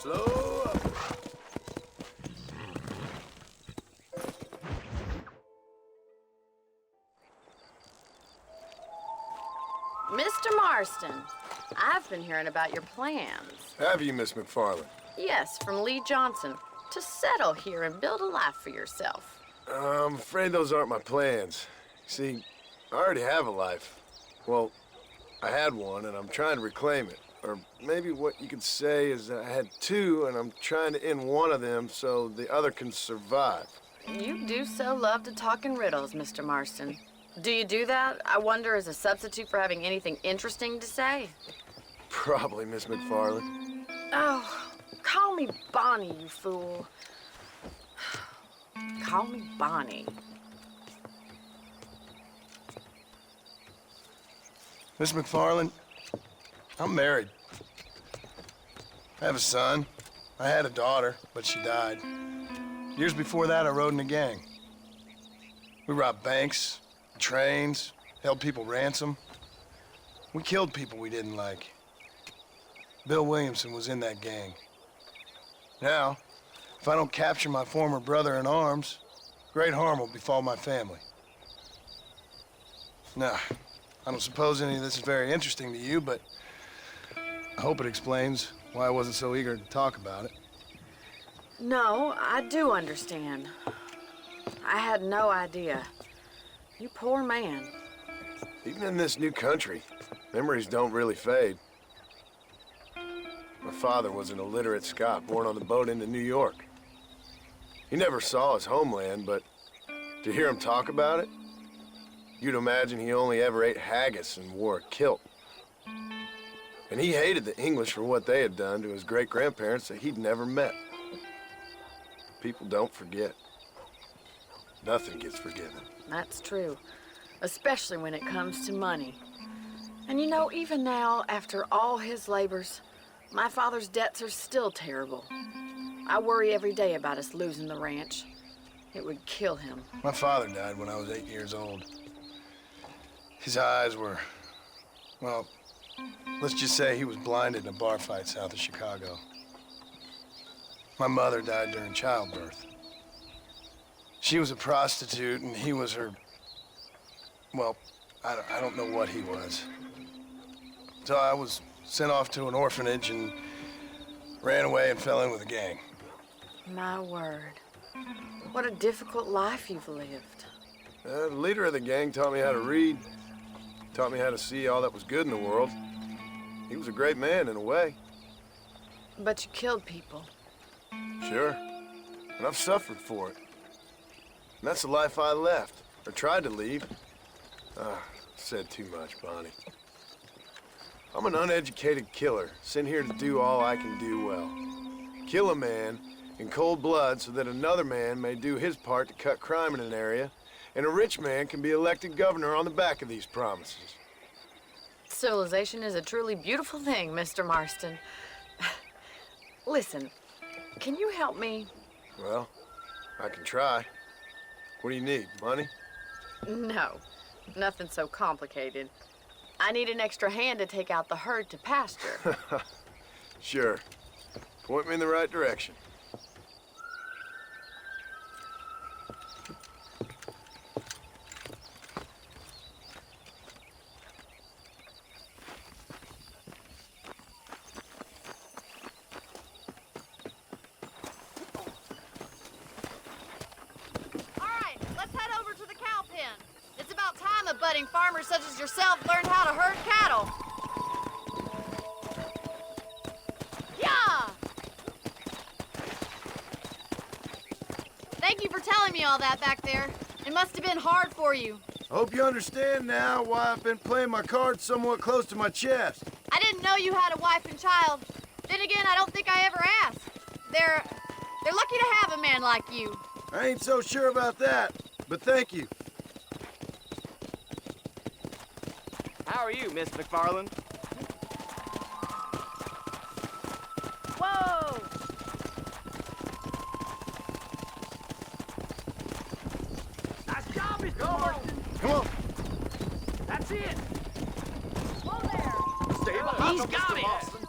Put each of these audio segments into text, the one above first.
Slow up. Mr. Marston, I've been hearing about your plans. Have you, Miss McFarland? Yes, from Lee Johnson, to settle here and build a life for yourself. I'm afraid those aren't my plans. See, I already have a life. Well, I had one, and I'm trying to reclaim it. Or maybe what you could say is that I had two, and I'm trying to end one of them so the other can survive. You do so love to talk in riddles, Mr. Marston. Do you do that, I wonder, as a substitute for having anything interesting to say? Probably, Miss McFarland. Oh, call me Bonnie, you fool. Call me Bonnie. Miss McFarland, I'm married. I have a son. I had a daughter, but she died. Years before that, I rode in a gang. We robbed banks, trains, held people ransom. We killed people we didn't like. Bill Williamson was in that gang. Now, if I don't capture my former brother in arms, great harm will befall my family. Now, I don't suppose any of this is very interesting to you, but I hope it explains why I wasn't so eager to talk about it. No, I do understand. I had no idea. You poor man. Even in this new country, memories don't really fade. My father was an illiterate Scot born on the boat into New York. He never saw his homeland, but to hear him talk about it, you'd imagine he only ever ate haggis and wore a kilt. And he hated the English for what they had done to his great-grandparents that he'd never met. People don't forget. Nothing gets forgiven. That's true, especially when it comes to money. And you know, even now, after all his labors, my father's debts are still terrible. I worry every day about us losing the ranch. It would kill him. My father died when I was 8 years old. His eyes were, well, let's just say he was blinded in a bar fight south of Chicago. My mother died during childbirth. She was a prostitute, and he was her, well, I don't know what he was. So I was sent off to an orphanage and ran away and fell in with a gang. My word. What a difficult life you've lived. The leader of the gang taught me how to read, taught me how to see all that was good in the world. He was a great man in a way. But you killed people. Sure. And I've suffered for it. And that's the life I left, or tried to leave. Said too much, Bonnie. I'm an uneducated killer, sent here to do all I can do well. Kill a man in cold blood so that another man may do his part to cut crime in an area, and a rich man can be elected governor on the back of these promises. Civilization is a truly beautiful thing, Mr. Marston. Listen, can you help me? Well, I can try. What do you need, money? No, nothing so complicated. I need an extra hand to take out the herd to pasture. Sure. Point me in the right direction. Budding farmers such as yourself learned how to herd cattle. Yeah! Thank you for telling me all that back there. It must have been hard for you. I hope you understand now why I've been playing my cards somewhat close to my chest. I didn't know you had a wife and child. Then again, I don't think I ever asked. They're lucky to have a man like you. I ain't so sure about that, but thank you. How are you, Miss McFarland? Whoa! Nice job, Mr. Marston. Come on. That's it. Whoa there! Stay behind He's him, got Mr. it. Marston.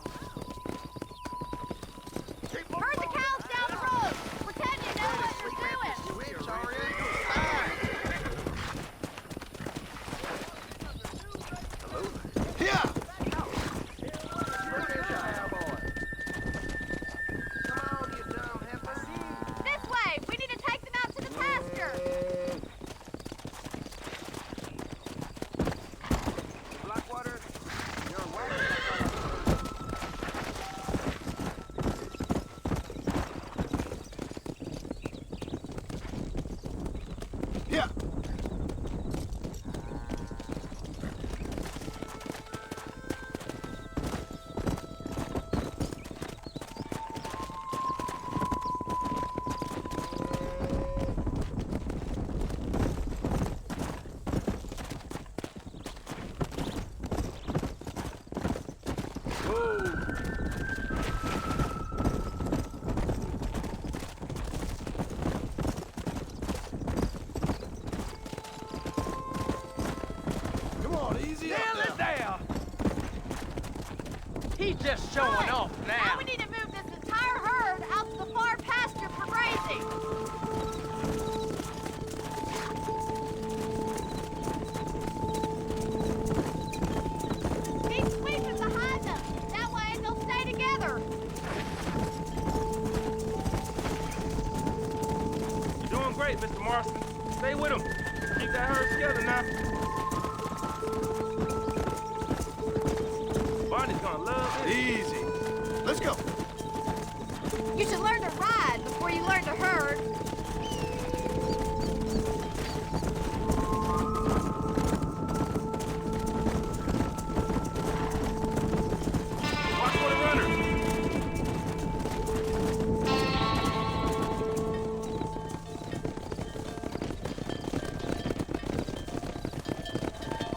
just showing off Now now. we need to move this entire herd out to the far pasture for grazing. Keep sweeping behind them. That way they'll stay together. You're doing great, Mr. Marston. Stay with him. Keep that herd together now. Barney's gonna love this. Easy. Let's go. You should learn to ride before you learn to herd. Watch for the runner.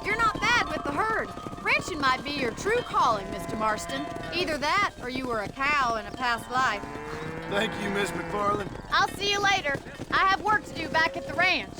You're not bad with the herd. Ranching might be your true calling, Mr. Marston. Either that, or you were a cow in a past life. Thank you, Miss McFarland. I'll see you later. I have work to do back at the ranch.